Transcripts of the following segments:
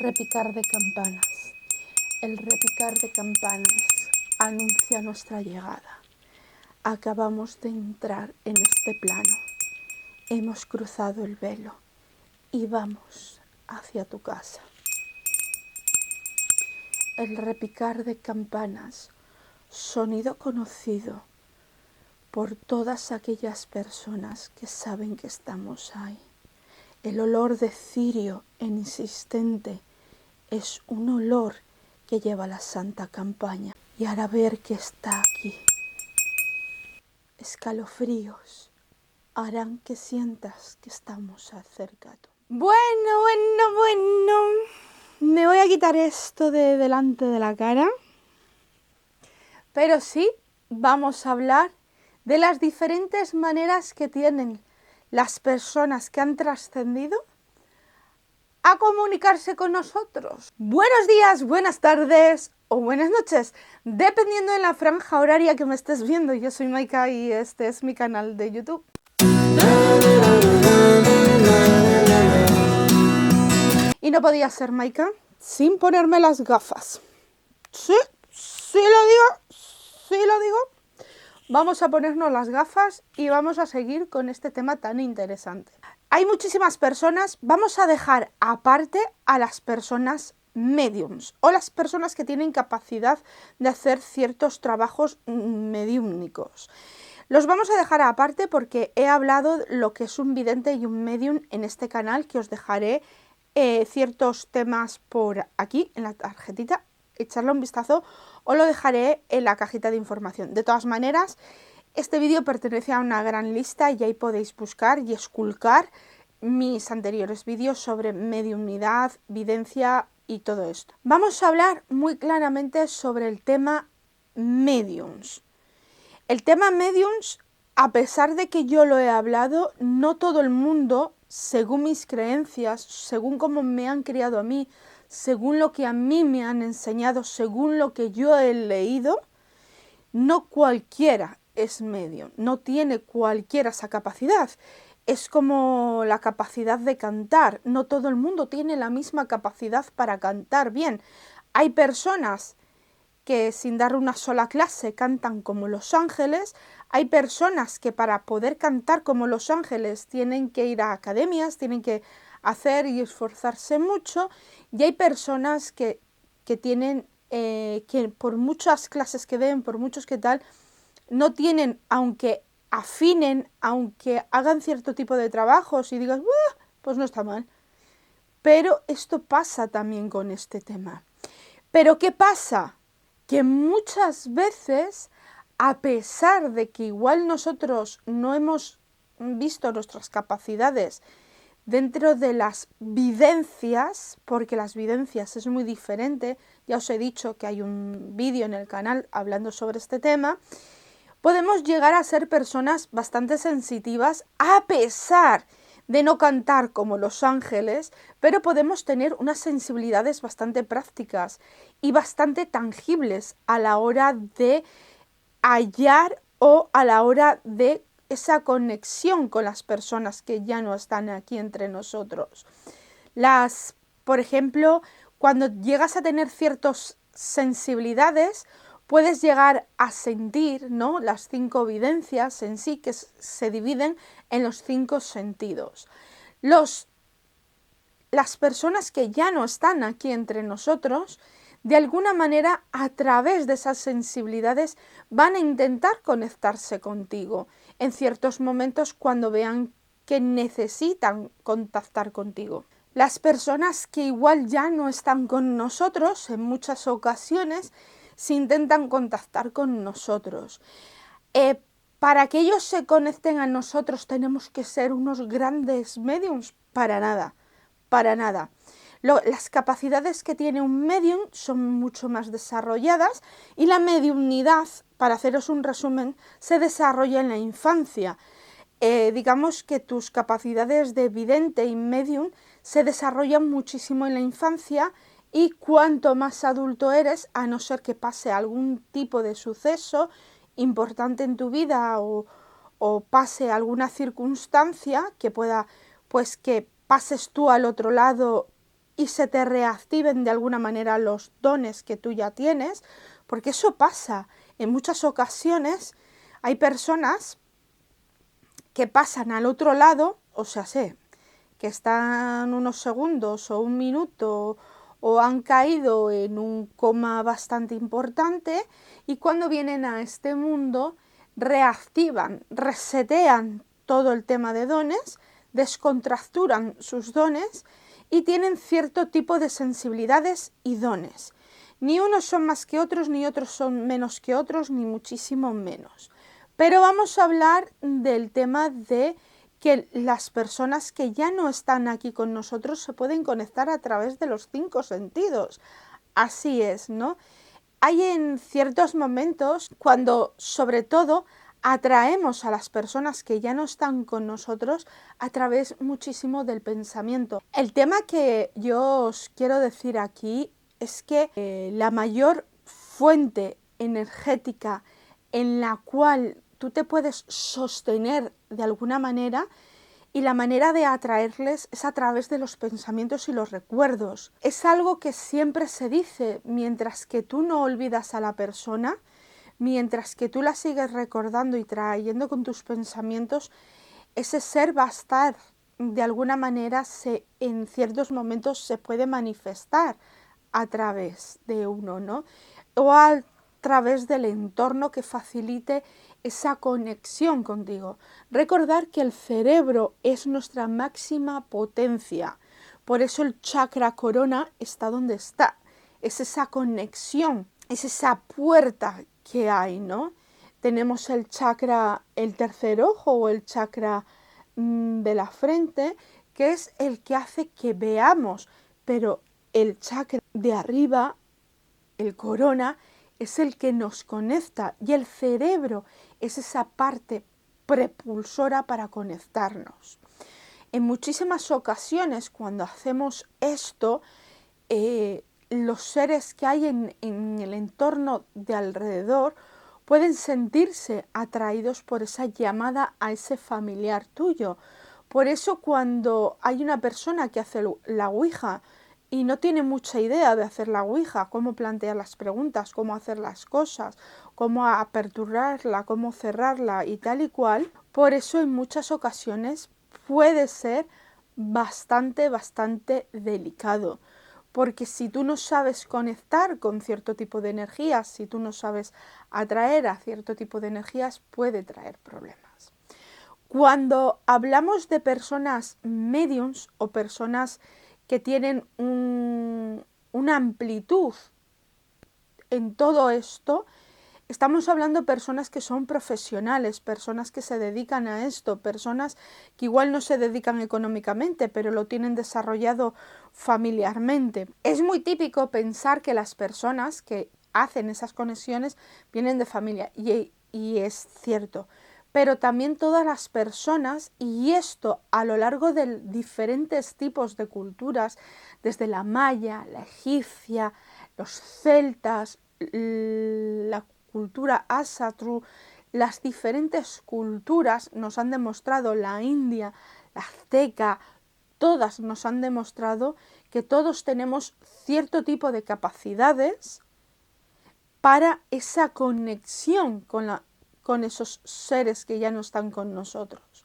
repicar de campanas. El repicar de campanas anuncia nuestra llegada. Acabamos de entrar en este plano. Hemos cruzado el velo y vamos hacia tu casa. El repicar de campanas, sonido conocido por todas aquellas personas que saben que estamos ahí. El olor de cirio insistente es un olor que lleva la Santa Campaña. Y ahora ver que está aquí, escalofríos harán que sientas que estamos acercados. Bueno, me voy a quitar esto de delante de la cara, pero sí vamos a hablar de las diferentes maneras que tienen las personas que han trascendido a comunicarse con nosotros. Buenos días, buenas tardes o buenas noches, dependiendo de la franja horaria que me estés viendo. Yo soy Maika y este es mi canal de YouTube. Y no podía ser Maika sin ponerme las gafas. Sí lo digo. Vamos a ponernos las gafas y vamos a seguir con este tema tan interesante. Hay muchísimas personas, vamos a dejar aparte a las personas mediums o las personas que tienen capacidad de hacer ciertos trabajos mediúmnicos. Los vamos a dejar aparte porque he hablado lo que es un vidente y un medium en este canal, que os dejaré ciertos temas por aquí en la tarjetita, echarle un vistazo o lo dejaré en la cajita de información. De todas maneras, este vídeo pertenece a una gran lista y ahí podéis buscar y esculcar mis anteriores vídeos sobre mediumnidad, videncia y todo esto. Vamos a hablar muy claramente sobre el tema mediums. El tema mediums, a pesar de que yo lo he hablado, no todo el mundo, según mis creencias, según cómo me han criado a mí, según lo que a mí me han enseñado, según lo que yo he leído, no cualquiera es medium, no tiene cualquiera esa capacidad. Es como la capacidad de cantar, no todo el mundo tiene la misma capacidad para cantar bien. Hay personas que sin dar una sola clase cantan como los ángeles, hay personas que para poder cantar como los ángeles tienen que ir a academias, tienen que hacer y esforzarse mucho, y hay personas que tienen, que por muchas clases que den, por muchos que tal, no tienen, aunque afinen, aunque hagan cierto tipo de trabajos y digas, pues no está mal. Pero esto pasa también con este tema. ¿Pero qué pasa? Que muchas veces, a pesar de que igual nosotros no hemos visto nuestras capacidades dentro de las videncias, porque las videncias es muy diferente, ya os he dicho que hay un vídeo en el canal hablando sobre este tema, podemos llegar a ser personas bastante sensitivas a pesar de no cantar como los ángeles, pero podemos tener unas sensibilidades bastante prácticas y bastante tangibles a la hora de hallar o a la hora de esa conexión con las personas que ya no están aquí entre nosotros. Por ejemplo, cuando llegas a tener ciertas sensibilidades, puedes llegar a sentir, ¿no?, las 5 videncias en sí, que se dividen en los 5 sentidos. Las personas que ya no están aquí entre nosotros, de alguna manera, a través de esas sensibilidades, van a intentar conectarse contigo en ciertos momentos cuando vean que necesitan contactar contigo. Las personas que igual ya no están con nosotros, en muchas ocasiones, se intentan contactar con nosotros. Para que ellos se conecten a nosotros tenemos que ser unos grandes mediums, para nada. Las capacidades que tiene un medium son mucho más desarrolladas y la mediumnidad, para haceros un resumen, se desarrolla en la infancia. Digamos que tus capacidades de vidente y medium se desarrollan muchísimo en la infancia y cuanto más adulto eres, a no ser que pase algún tipo de suceso importante en tu vida o pase alguna circunstancia que pueda, pues que pases tú al otro lado y se te reactiven de alguna manera los dones que tú ya tienes, porque eso pasa. En muchas ocasiones hay personas que pasan al otro lado, o sea, que están unos segundos o un minuto o han caído en un coma bastante importante y cuando vienen a este mundo reactivan, resetean todo el tema de dones, descontracturan sus dones y tienen cierto tipo de sensibilidades y dones. Ni unos son más que otros, ni otros son menos que otros, ni muchísimo menos. Pero vamos a hablar del tema de que las personas que ya no están aquí con nosotros se pueden conectar a través de los 5 sentidos. Así es, ¿no? Hay en ciertos momentos cuando, sobre todo, atraemos a las personas que ya no están con nosotros a través muchísimo del pensamiento. El tema que yo os quiero decir aquí es que la mayor fuente energética en la cual tú te puedes sostener de alguna manera y la manera de atraerles es a través de los pensamientos y los recuerdos. Es algo que siempre se dice, mientras que tú no olvidas a la persona, mientras que tú la sigues recordando y trayendo con tus pensamientos, ese ser va a estar, de alguna manera, en ciertos momentos se puede manifestar a través de uno, ¿no? O a través del entorno que facilite esa conexión contigo. Recordar que el cerebro es nuestra máxima potencia. Por eso el chakra corona está donde está. Es esa conexión, es esa puerta que hay, ¿no? Tenemos el chakra, el tercer ojo o el chakra de la frente, que es el que hace que veamos, pero el chakra de arriba, el corona, es el que nos conecta y el cerebro es esa parte propulsora para conectarnos. En muchísimas ocasiones cuando hacemos esto, los seres que hay en el entorno de alrededor pueden sentirse atraídos por esa llamada a ese familiar tuyo. Por eso cuando hay una persona que hace la ouija y no tiene mucha idea de hacer la ouija, cómo plantear las preguntas, cómo hacer las cosas, cómo aperturarla, cómo cerrarla y tal y cual, por eso en muchas ocasiones puede ser bastante delicado. Porque si tú no sabes conectar con cierto tipo de energías, si tú no sabes atraer a cierto tipo de energías, puede traer problemas. Cuando hablamos de personas mediums o personas que tienen una amplitud en todo esto, estamos hablando de personas que son profesionales, personas que se dedican a esto, personas que igual no se dedican económicamente, pero lo tienen desarrollado familiarmente. Es muy típico pensar que las personas que hacen esas conexiones vienen de familia, y es cierto. Pero también todas las personas, y esto a lo largo de diferentes tipos de culturas, desde la maya, la egipcia, los celtas, la cultura Asatru, las diferentes culturas nos han demostrado, la India, la azteca, todas nos han demostrado que todos tenemos cierto tipo de capacidades para esa conexión con esos seres que ya no están con nosotros.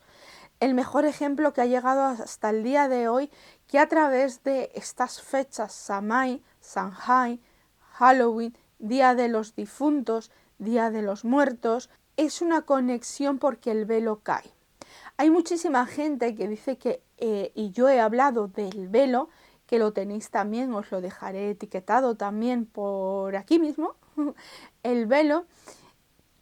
El mejor ejemplo que ha llegado hasta el día de hoy, que a través de estas fechas, Samhain, Halloween, Día de los Difuntos, Día de los Muertos, es una conexión porque el velo cae. Hay muchísima gente que dice que, y yo he hablado del velo, que lo tenéis también, os lo dejaré etiquetado también por aquí mismo, el velo.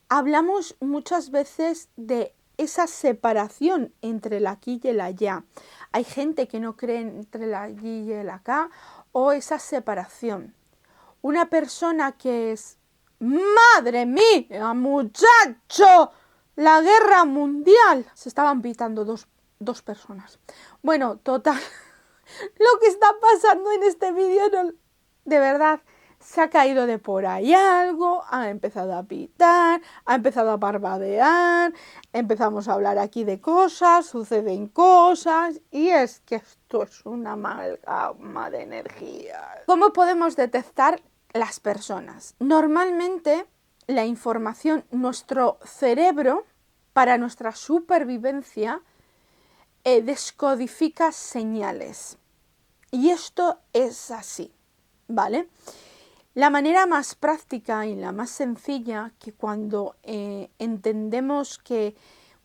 Hablamos muchas veces de esa separación entre el aquí y el allá. Hay gente que no cree entre el allí y el acá, o esa separación. Una persona que es, ¡madre mía, muchacho! La guerra mundial. Se estaban pitando dos personas. Bueno, total. Lo que está pasando en este vídeo, no, de verdad, se ha caído de por ahí algo, ha empezado a pitar, ha empezado a parpadear, empezamos a hablar aquí de cosas, suceden cosas y es que esto es una amalgama de energía. ¿Cómo podemos detectar las personas? Normalmente la información, nuestro cerebro, para nuestra supervivencia, descodifica señales. Y esto es así, ¿vale? La manera más práctica y la más sencilla, que cuando entendemos que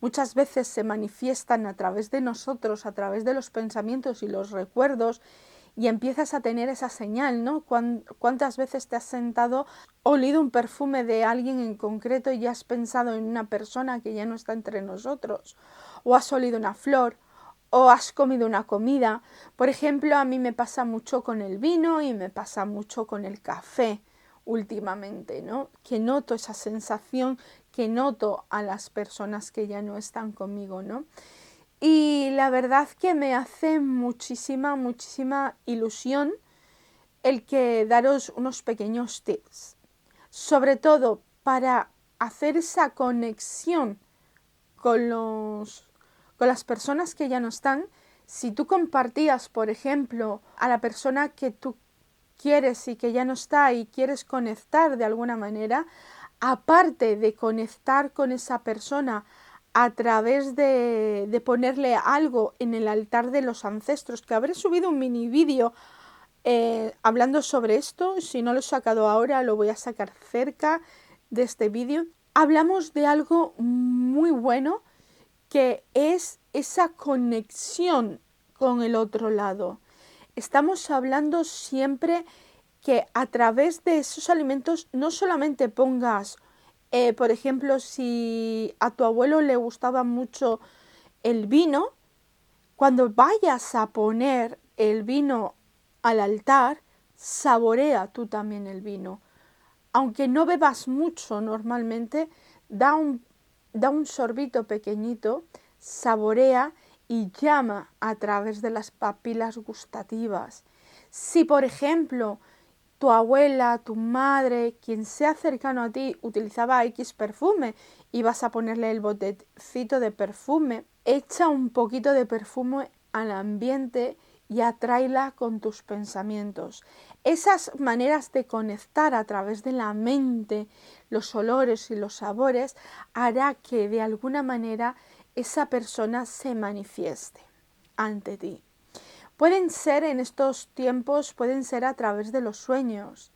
muchas veces se manifiestan a través de nosotros, a través de los pensamientos y los recuerdos, y empiezas a tener esa señal, ¿no? ¿Cuántas veces te has sentado, olido un perfume de alguien en concreto y has pensado en una persona que ya no está entre nosotros? ¿O has olido una flor? ¿O has comido una comida? Por ejemplo, a mí me pasa mucho con el vino y me pasa mucho con el café últimamente, ¿no? Que noto esa sensación, que noto a las personas que ya no están conmigo, ¿no? Y la verdad que me hace muchísima ilusión el que daros unos pequeños tips, sobre todo para hacer esa conexión con las personas que ya no están. Si tú compartías, por ejemplo, a la persona que tú quieres y que ya no está y quieres conectar de alguna manera, aparte de conectar con esa persona a través de ponerle algo en el altar de los ancestros, que habré subido un mini vídeo hablando sobre esto, si no lo he sacado ahora lo voy a sacar cerca de este vídeo. Hablamos de algo muy bueno, que es esa conexión con el otro lado. Estamos hablando siempre que a través de esos alimentos no solamente pongas, por ejemplo, si a tu abuelo le gustaba mucho el vino, cuando vayas a poner el vino al altar, saborea tú también el vino. Aunque no bebas mucho normalmente, da un sorbito pequeñito, saborea y llama a través de las papilas gustativas. Si, por ejemplo, tu abuela, tu madre, quien sea cercano a ti, utilizaba X perfume y vas a ponerle el botecito de perfume, echa un poquito de perfume al ambiente y atráela con tus pensamientos. Esas maneras de conectar a través de la mente los olores y los sabores hará que de alguna manera esa persona se manifieste ante ti. Pueden ser en estos tiempos, pueden ser a través de los sueños.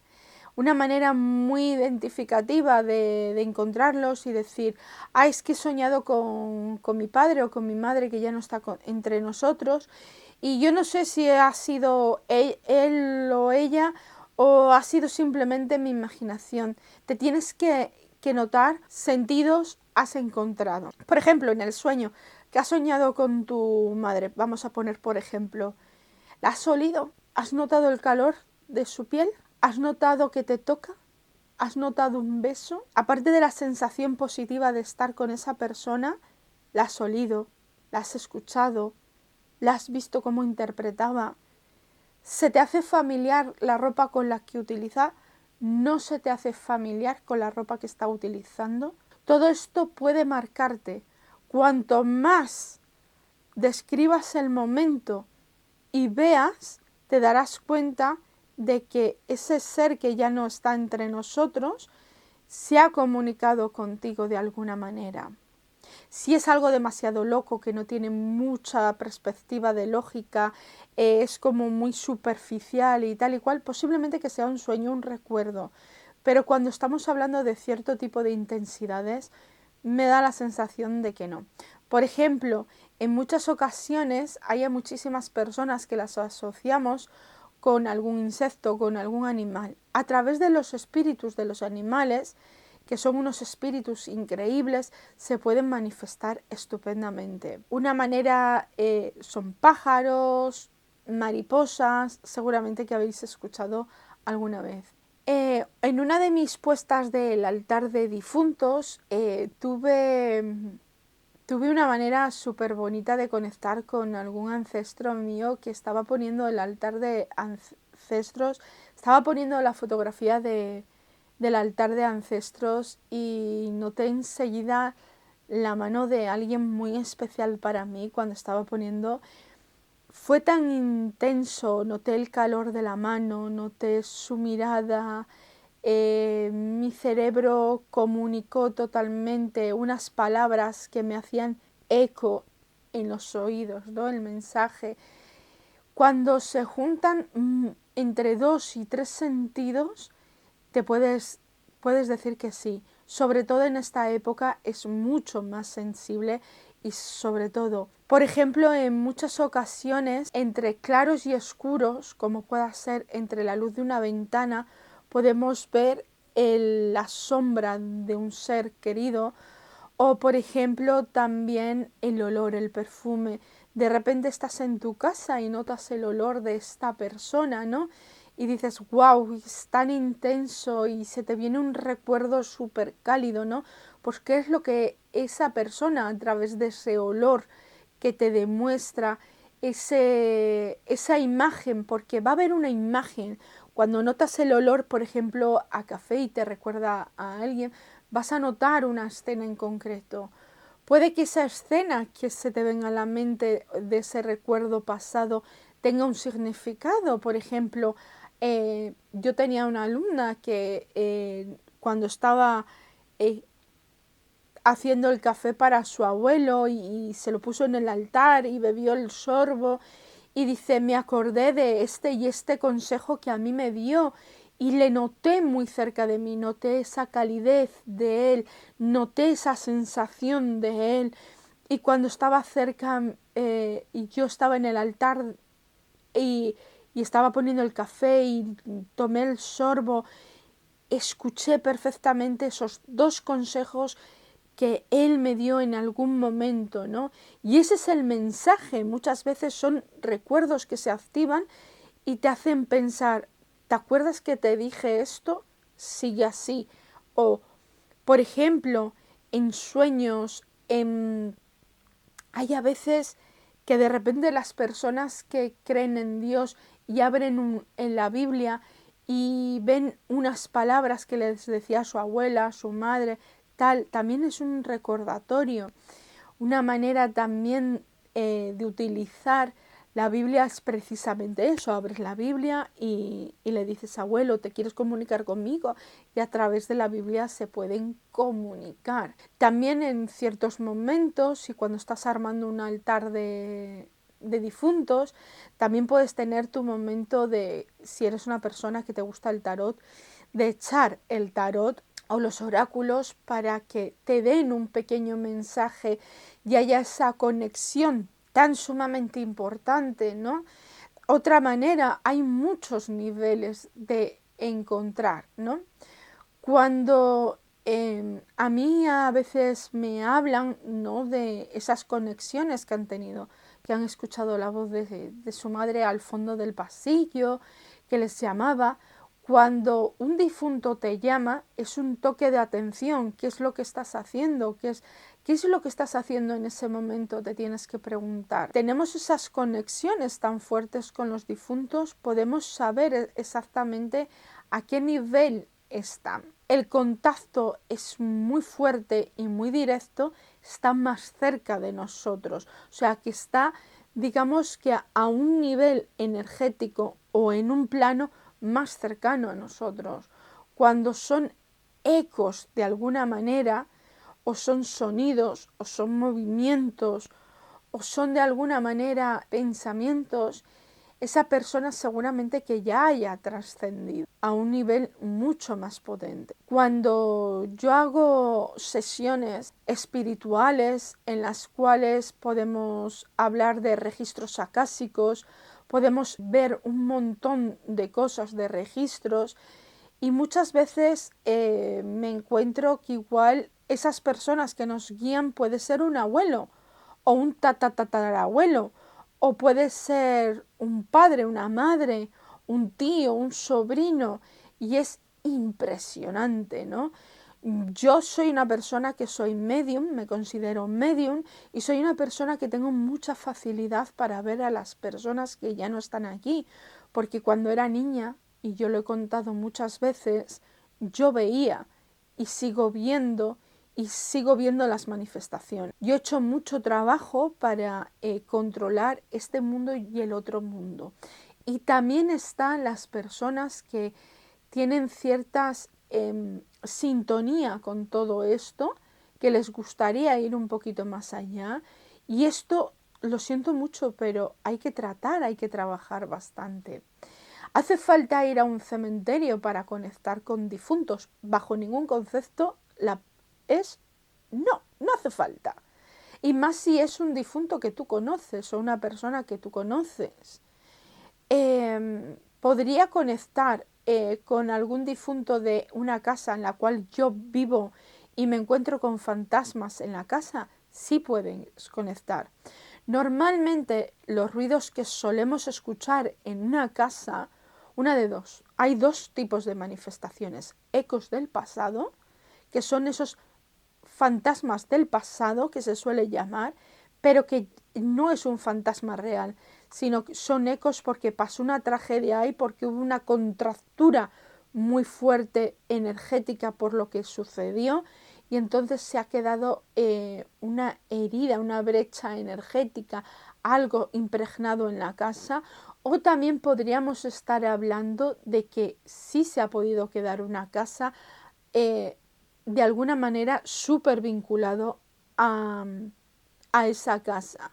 Una manera muy identificativa de encontrarlos y decir, es que he soñado con mi padre o con mi madre que ya no está entre nosotros y yo no sé si ha sido él o ella o ha sido simplemente mi imaginación. Te tienes que notar sentidos has encontrado. Por ejemplo, en el sueño que has soñado con tu madre, vamos a poner por ejemplo, ¿la has olido? ¿Has notado el calor de su piel? ¿Has notado que te toca? ¿Has notado un beso? Aparte de la sensación positiva de estar con esa persona, ¿la has olido? ¿La has escuchado? ¿La has visto cómo interpretaba? ¿Se te hace familiar la ropa con la que utiliza? ¿No se te hace familiar con la ropa que está utilizando? Todo esto puede marcarte. Cuanto más describas el momento y veas, te darás cuenta de que ese ser que ya no está entre nosotros se ha comunicado contigo de alguna manera. Si es algo demasiado loco, que no tiene mucha perspectiva de lógica, es como muy superficial y tal y cual, posiblemente que sea un sueño, un recuerdo. Pero cuando estamos hablando de cierto tipo de intensidades, me da la sensación de que no. Por ejemplo, en muchas ocasiones hay muchísimas personas que las asociamos con algún insecto, con algún animal. A través de los espíritus de los animales, que son unos espíritus increíbles, se pueden manifestar estupendamente. Una manera son pájaros, mariposas, seguramente que habéis escuchado alguna vez. En una de mis puestas del altar de difuntos tuve una manera súper bonita de conectar con algún ancestro mío que estaba poniendo el altar ancestros, estaba poniendo la fotografía del altar de ancestros y noté enseguida la mano de alguien muy especial para mí cuando estaba poniendo. Fue tan intenso, noté el calor de la mano, noté su mirada, mi cerebro comunicó totalmente unas palabras que me hacían eco en los oídos, ¿no? El mensaje. Cuando se juntan entre 2 y 3 sentidos, te puedes decir que sí. Sobre todo en esta época es mucho más sensible y sobre todo, por ejemplo, en muchas ocasiones, entre claros y oscuros, como pueda ser entre la luz de una ventana, podemos ver la sombra de un ser querido o, por ejemplo, también el olor, el perfume. De repente estás en tu casa y notas el olor de esta persona, ¿no? Y dices, wow, es tan intenso y se te viene un recuerdo súper cálido, ¿no? Pues qué es lo que esa persona a través de ese olor que te demuestra esa imagen, porque va a haber una imagen. Cuando notas el olor, por ejemplo, a café y te recuerda a alguien, vas a notar una escena en concreto. Puede que esa escena que se te venga a la mente de ese recuerdo pasado tenga un significado. Por ejemplo, yo tenía una alumna que cuando estaba haciendo el café para su abuelo y se lo puso en el altar y bebió el sorbo y dice, me acordé de este y este consejo que a mí me dio y le noté muy cerca de mí, noté esa calidez de él, noté esa sensación de él y cuando estaba cerca y yo estaba en el altar y, y estaba poniendo el café y tomé el sorbo, escuché perfectamente esos 2 consejos que él me dio en algún momento, ¿no? Y ese es el mensaje. Muchas veces son recuerdos que se activan y te hacen pensar, ¿te acuerdas que te dije esto? Sigue así. O, por ejemplo, en sueños, hay a veces que de repente las personas que creen en Dios y abren en la Biblia y ven unas palabras que les decía su abuela, su madre, tal, también es un recordatorio. Una manera también de utilizar la Biblia es precisamente eso. Abres la Biblia y le dices, abuelo, ¿te quieres comunicar conmigo? Y a través de la Biblia se pueden comunicar. También en ciertos momentos, y cuando estás armando un altar de difuntos, también puedes tener tu momento de, si eres una persona que te gusta el tarot, de echar el tarot o los oráculos para que te den un pequeño mensaje y haya esa conexión tan sumamente importante, ¿no? Otra manera, hay muchos niveles de encontrar, ¿no? Cuando a mí a veces me hablan, ¿no?, de esas conexiones que han tenido, que han escuchado la voz de su madre al fondo del pasillo, que les llamaba. Cuando un difunto te llama, es un toque de atención. ¿Qué es lo que estás haciendo? ¿Qué es lo que estás haciendo en ese momento? Te tienes que preguntar. Tenemos esas conexiones tan fuertes con los difuntos, podemos saber exactamente a qué nivel están. El contacto es muy fuerte y muy directo, está más cerca de nosotros. O sea, que está, digamos que a un nivel energético o en un plano más cercano a nosotros. Cuando son ecos de alguna manera, o son sonidos, o son movimientos, o son de alguna manera pensamientos, esa persona seguramente que ya haya trascendido a un nivel mucho más potente. Cuando yo hago sesiones espirituales en las cuales podemos hablar de registros acásicos, podemos ver un montón de cosas, de registros, y muchas veces me encuentro que igual esas personas que nos guían puede ser un abuelo o un tatarabuelo, o puede ser un padre, una madre, un tío, un sobrino, y es impresionante, ¿no? Yo soy una persona que soy medium, me considero medium, y soy una persona que tengo mucha facilidad para ver a las personas que ya no están aquí, porque cuando era niña, y yo lo he contado muchas veces, yo veía y sigo viendo las manifestaciones. Yo he hecho mucho trabajo para controlar este mundo y el otro mundo. Y también están las personas que tienen ciertas sintonía con todo esto, que les gustaría ir un poquito más allá. Y esto lo siento mucho, pero hay que tratar, hay que trabajar bastante. ¿Hace falta ir a un cementerio para conectar con difuntos? Bajo ningún concepto no hace falta. Y más si es un difunto que tú conoces o una persona que tú conoces. Podría conectar con algún difunto de una casa en la cual yo vivo y me encuentro con fantasmas en la casa. Sí pueden conectar. Normalmente los ruidos que solemos escuchar en una casa, una de dos, hay dos tipos de manifestaciones: ecos del pasado, que son esos fantasmas del pasado que se suele llamar, pero que no es un fantasma real, sino que son ecos porque pasó una tragedia ahí, porque hubo una contractura muy fuerte energética por lo que sucedió, y entonces se ha quedado una herida, una brecha energética, algo impregnado en la casa. O también podríamos estar hablando de que sí se ha podido quedar una casa de alguna manera súper vinculado a esa casa.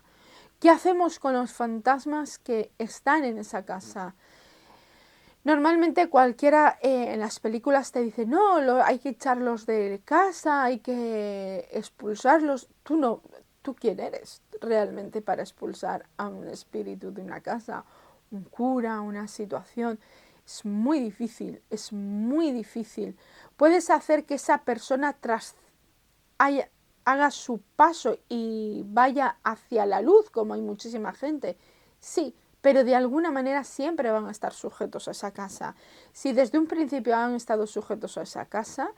¿Qué hacemos con los fantasmas que están en esa casa? Normalmente cualquiera en las películas te dice, no, hay que echarlos de casa, hay que expulsarlos. Tú no, ¿tú quién eres realmente para expulsar a un espíritu de una casa? Un cura, una situación. Es muy difícil, es muy difícil. Puedes hacer que esa persona haga su paso y vaya hacia la luz, como hay muchísima gente. Sí, pero de alguna manera siempre van a estar sujetos a esa casa. Si desde un principio han estado sujetos a esa casa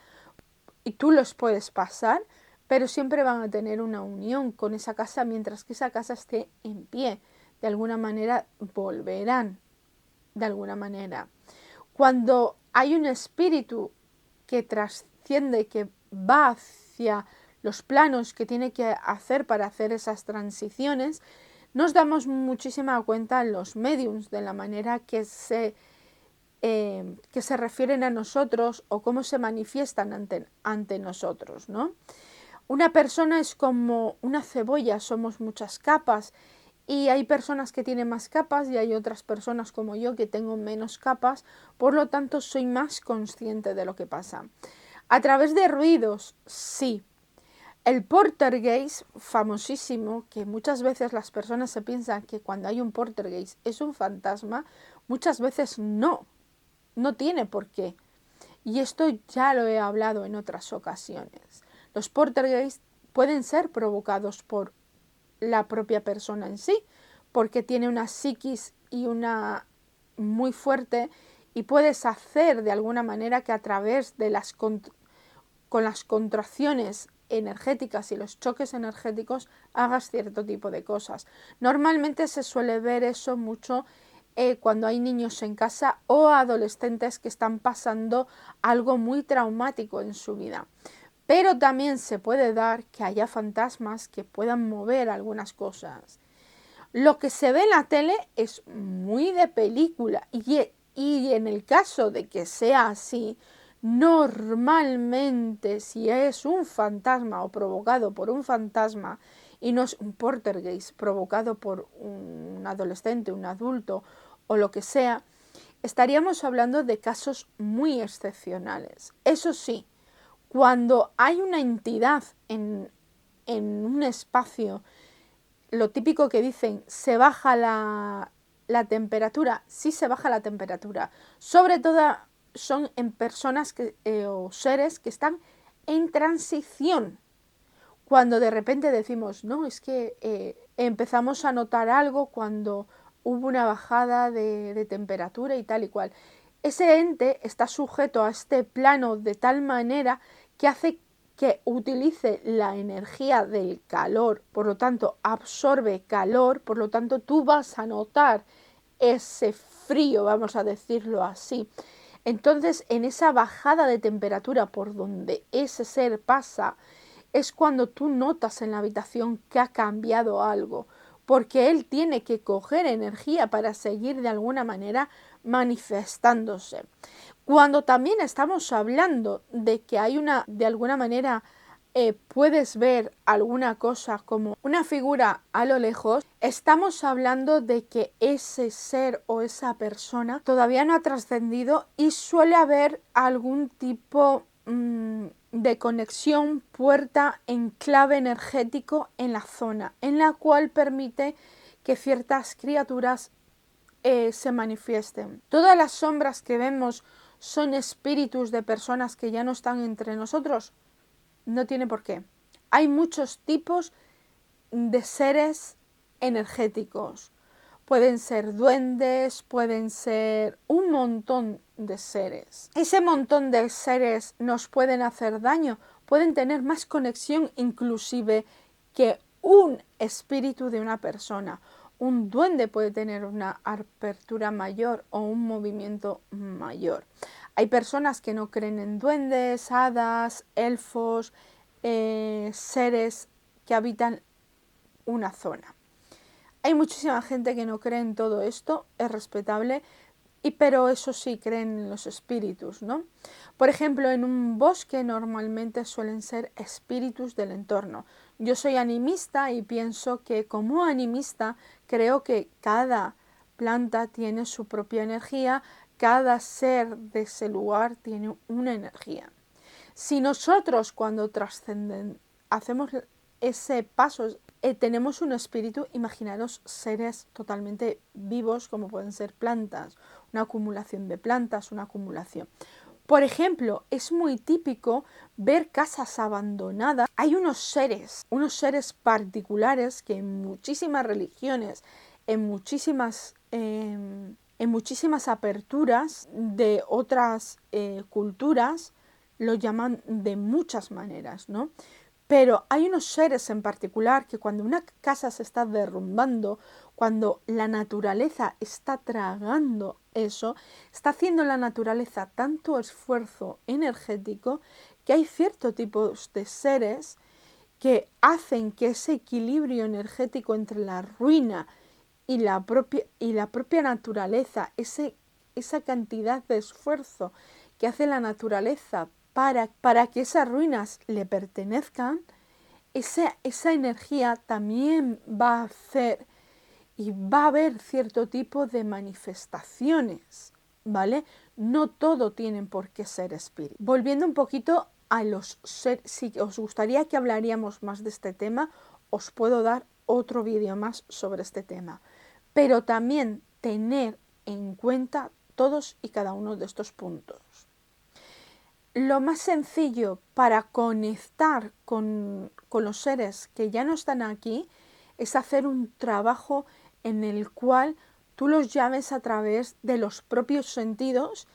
y tú los puedes pasar, pero siempre van a tener una unión con esa casa mientras que esa casa esté en pie. De alguna manera volverán, de alguna manera. Cuando hay un espíritu que trasciende, que va hacia los planos que tiene que hacer para hacer esas transiciones, nos damos muchísima cuenta en los mediums de la manera que se refieren a nosotros o cómo se manifiestan ante nosotros, ¿no? Una persona es como una cebolla, somos muchas capas, y hay personas que tienen más capas y hay otras personas como yo que tengo menos capas, por lo tanto soy más consciente de lo que pasa. A través de ruidos, sí. El poltergeist, famosísimo, que muchas veces las personas se piensan que cuando hay un poltergeist es un fantasma, muchas veces no tiene por qué. Y esto ya lo he hablado en otras ocasiones. Los poltergeist pueden ser provocados por la propia persona en sí, porque tiene una psiquis y una muy fuerte, y puedes hacer de alguna manera que a través de con las contracciones energéticas y los choques energéticos hagas cierto tipo de cosas. Normalmente se suele ver eso mucho cuando hay niños en casa o adolescentes que están pasando algo muy traumático en su vida. Pero también se puede dar que haya fantasmas que puedan mover algunas cosas. Lo que se ve en la tele es muy de película, y en el caso de que sea así, normalmente si es un fantasma o provocado por un fantasma y no es un poltergeist provocado por un adolescente, un adulto o lo que sea, estaríamos hablando de casos muy excepcionales. Eso sí, cuando hay una entidad en un espacio, lo típico que dicen, se baja la temperatura, sí se baja la temperatura. Sobre todo son en personas o seres que están en transición. Cuando de repente decimos, no, es que empezamos a notar algo cuando hubo una bajada de temperatura y tal y cual. Ese ente está sujeto a este plano de tal manera que hace que utilice la energía del calor, por lo tanto absorbe calor, por lo tanto tú vas a notar ese frío, vamos a decirlo así. Entonces, en esa bajada de temperatura por donde ese ser pasa, es cuando tú notas en la habitación que ha cambiado algo, porque él tiene que coger energía para seguir de alguna manera manifestándose. Cuando también estamos hablando de que hay de alguna manera, puedes ver alguna cosa como una figura a lo lejos, estamos hablando de que ese ser o esa persona todavía no ha trascendido y suele haber algún tipo de conexión, puerta, enclave energético en la zona, en la cual permite que ciertas criaturas se manifiesten. Todas las sombras que vemos son espíritus de personas que ya no están entre nosotros. No tiene por qué. Hay muchos tipos de seres energéticos. Pueden ser duendes, pueden ser un montón de seres. Ese montón de seres nos pueden hacer daño, pueden tener más conexión inclusive que un espíritu de una persona. Un duende puede tener una apertura mayor o un movimiento mayor. Hay personas que no creen en duendes, hadas, elfos, seres que habitan una zona. Hay muchísima gente que no cree en todo esto, es respetable, pero eso sí, creen en los espíritus, ¿no? Por ejemplo, en un bosque normalmente suelen ser espíritus del entorno. Yo soy animista y pienso que como animista creo que cada planta tiene su propia energía, cada ser de ese lugar tiene una energía. Si nosotros cuando trascenden hacemos ese paso, tenemos un espíritu, imaginaros seres totalmente vivos como pueden ser plantas, una acumulación de plantas, una acumulación. Por ejemplo, es muy típico ver casas abandonadas. Hay unos seres particulares que en muchísimas religiones, en muchísimas aperturas de otras culturas, lo llaman de muchas maneras, ¿no? Pero hay unos seres en particular que cuando una casa se está derrumbando, cuando la naturaleza está tragando eso, está haciendo la naturaleza tanto esfuerzo energético que hay ciertos tipos de seres que hacen que ese equilibrio energético entre la ruina y la propia naturaleza, esa cantidad de esfuerzo que hace la naturaleza para que esas ruinas le pertenezcan, esa energía también va a hacer y va a haber cierto tipo de manifestaciones, ¿vale? No todo tienen por qué ser espíritus. Volviendo un poquito a los seres, si os gustaría que hablaríamos más de este tema, os puedo dar otro vídeo más sobre este tema. Pero también tener en cuenta todos y cada uno de estos puntos. Lo más sencillo para conectar con los seres que ya no están aquí es hacer un trabajo en el cual tú los llames a través de los propios sentidos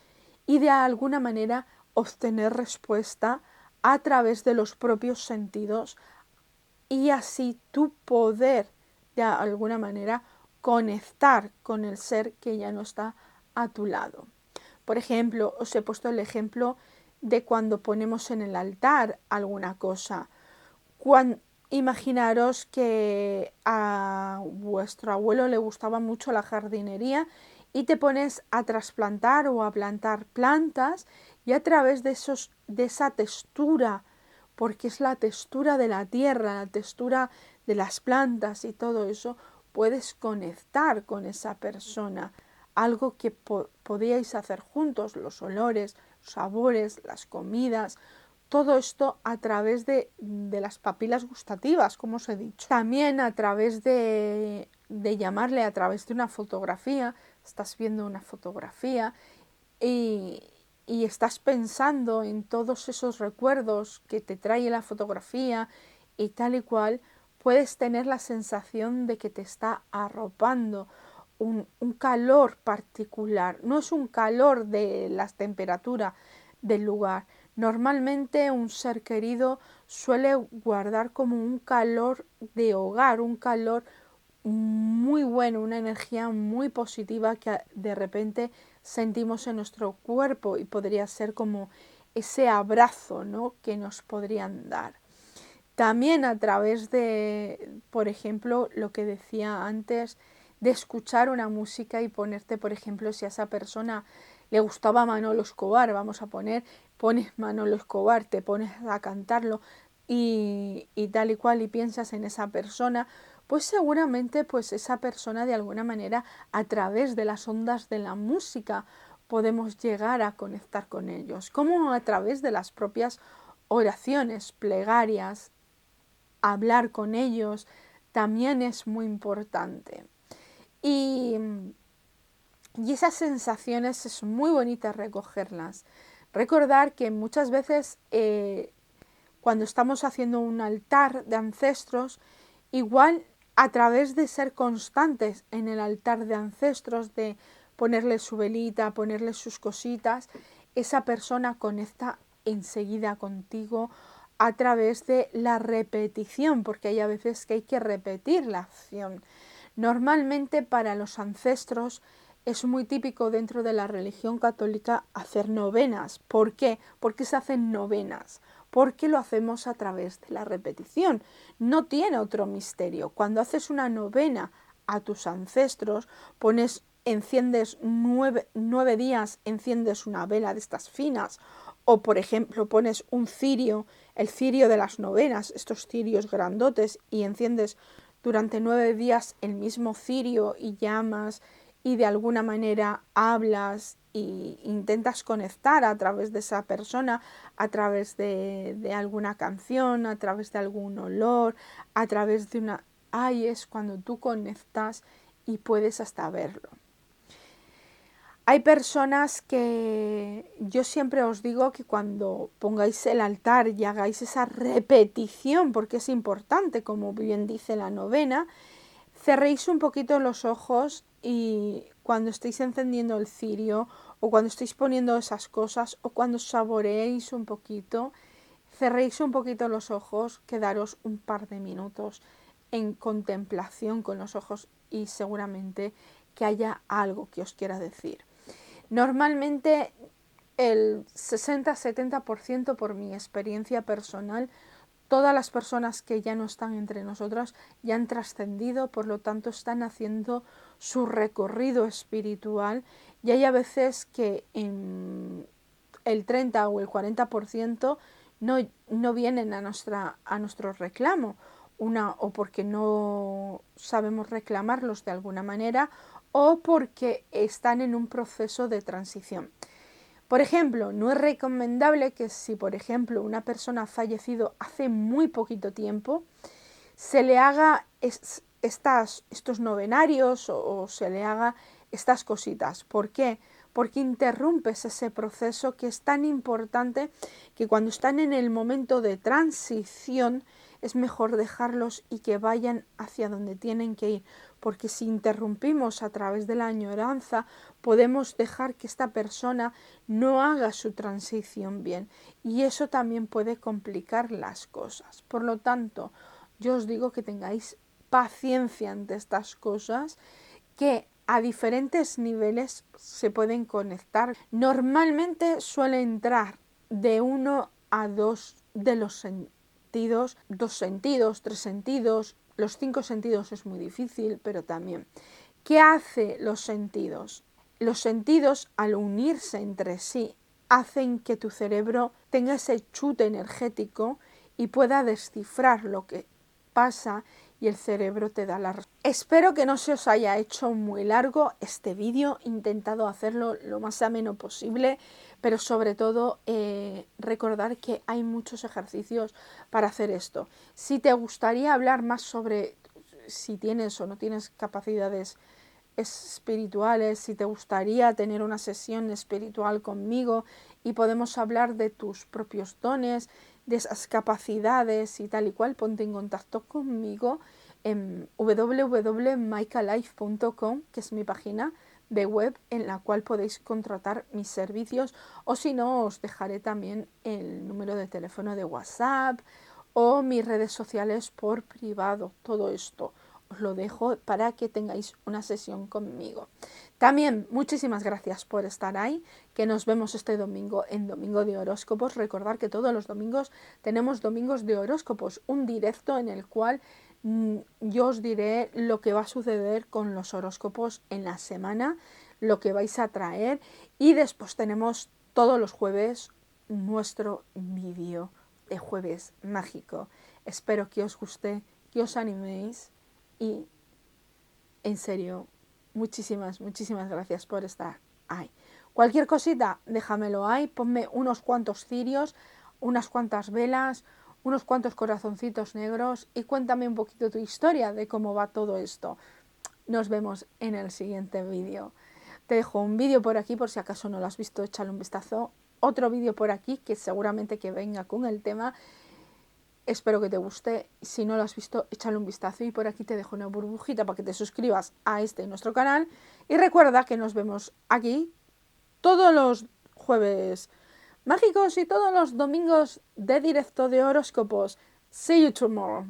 y de alguna manera obtener respuesta a través de los propios sentidos y así tú poder de alguna manera conectar con el ser que ya no está a tu lado. Por ejemplo, os he puesto el ejemplo de cuando ponemos en el altar alguna cosa. Imaginaros que a vuestro abuelo le gustaba mucho la jardinería y te pones a trasplantar o a plantar plantas y a través de esa textura, porque es la textura de la tierra, la textura de las plantas y todo eso, puedes conectar con esa persona. Algo que podíais hacer juntos, los olores, los sabores, las comidas, todo esto a través de las papilas gustativas, como os he dicho. También a través de llamarle a través de una fotografía, estás viendo una fotografía y estás pensando en todos esos recuerdos que te trae la fotografía y tal y cual, puedes tener la sensación de que te está arropando un calor particular. No es un calor de la temperatura del lugar, Normalmente un ser querido suele guardar como un calor de hogar, un calor muy bueno, una energía muy positiva que de repente sentimos en nuestro cuerpo y podría ser como ese abrazo, ¿no?, que nos podrían dar. También a través de, por ejemplo, lo que decía antes, de escuchar una música y ponerte, por ejemplo, si a esa persona le gustaba Manolo Escobar, vamos a poner, pones Manolo Escobar, te pones a cantarlo y tal y cual y piensas en esa persona, pues seguramente pues esa persona de alguna manera a través de las ondas de la música podemos llegar a conectar con ellos, como a través de las propias oraciones, plegarias, hablar con ellos también es muy importante. Y, y esas sensaciones es muy bonita recogerlas. Recordar que muchas veces cuando estamos haciendo un altar de ancestros, igual a través de ser constantes en el altar de ancestros, de ponerle su velita, ponerle sus cositas, esa persona conecta enseguida contigo a través de la repetición, porque hay a veces que hay que repetir la acción. Normalmente para los ancestros es muy típico dentro de la religión católica hacer novenas. ¿Por qué? Porque se hacen novenas. Porque lo hacemos a través de la repetición. No tiene otro misterio. Cuando haces una novena a tus ancestros, enciendes 9 días, enciendes una vela de estas finas, o por ejemplo pones un cirio, el cirio de las novenas, estos cirios grandotes, y enciendes durante 9 días el mismo cirio y llamas y de alguna manera hablas e intentas conectar a través de esa persona, a través de alguna canción, a través de algún olor, a través de una... Ahí es cuando tú conectas y puedes hasta verlo. Hay personas que yo siempre os digo que cuando pongáis el altar y hagáis esa repetición, porque es importante, como bien dice la novena, cerréis un poquito los ojos y cuando estéis encendiendo el cirio o cuando estéis poniendo esas cosas o cuando saboreéis un poquito, cerréis un poquito los ojos, quedaros un par de minutos en contemplación con los ojos y seguramente que haya algo que os quiera decir. Normalmente el 60-70% por mi experiencia personal, todas las personas que ya no están entre nosotras ya han trascendido, por lo tanto están haciendo su recorrido espiritual y hay a veces que en el 30 o el 40% no vienen a nuestro reclamo, o porque no sabemos reclamarlos de alguna manera o porque están en un proceso de transición. Por ejemplo, no es recomendable que si, por ejemplo, una persona ha fallecido hace muy poquito tiempo, se le haga estos novenarios o se le haga estas cositas. ¿Por qué? Porque interrumpes ese proceso que es tan importante que cuando están en el momento de transición es mejor dejarlos y que vayan hacia donde tienen que ir, porque si interrumpimos a través de la añoranza podemos dejar que esta persona no haga su transición bien y eso también puede complicar las cosas. Por lo tanto, yo os digo que tengáis paciencia ante estas cosas que a diferentes niveles se pueden conectar. Normalmente suele entrar de 1 a 2 de los sentidos, 2 sentidos, 3 sentidos, los 5 sentidos es muy difícil, pero también. ¿Qué hace los sentidos? Los sentidos, al unirse entre sí, hacen que tu cerebro tenga ese chute energético y pueda descifrar lo que pasa y el cerebro te da la respuesta. Espero que no se os haya hecho muy largo este vídeo, he intentado hacerlo lo más ameno posible, pero sobre todo recordar que hay muchos ejercicios para hacer esto. Si te gustaría hablar más sobre si tienes o no tienes capacidades espirituales, si te gustaría tener una sesión espiritual conmigo y podemos hablar de tus propios dones, de esas capacidades y tal y cual, ponte en contacto conmigo en www.maikalife.com, que es mi página de web en la cual podéis contratar mis servicios, o si no os dejaré también el número de teléfono de WhatsApp o mis redes sociales por privado. Todo esto os lo dejo para que tengáis una sesión conmigo. También muchísimas gracias por estar ahí, que nos vemos este domingo en Domingo de Horóscopos. Recordad que todos los domingos tenemos Domingos de Horóscopos, un directo en el cual yo os diré lo que va a suceder con los horóscopos en la semana, lo que vais a traer, y después tenemos todos los jueves nuestro vídeo de Jueves Mágico. Espero que os guste, que os animéis y en serio, muchísimas gracias por estar ahí. Cualquier cosita, déjamelo ahí, ponme unos cuantos cirios, unas cuantas velas, unos cuantos corazoncitos negros y cuéntame un poquito tu historia de cómo va todo esto. Nos vemos en el siguiente vídeo. Te dejo un vídeo por aquí por si acaso no lo has visto, échale un vistazo. Otro vídeo por aquí que seguramente que venga con el tema. Espero que te guste. Si no lo has visto, échale un vistazo. Y por aquí te dejo una burbujita para que te suscribas a nuestro canal. Y recuerda que nos vemos aquí todos los jueves mágicos y todos los domingos de directo de horóscopos. See you tomorrow.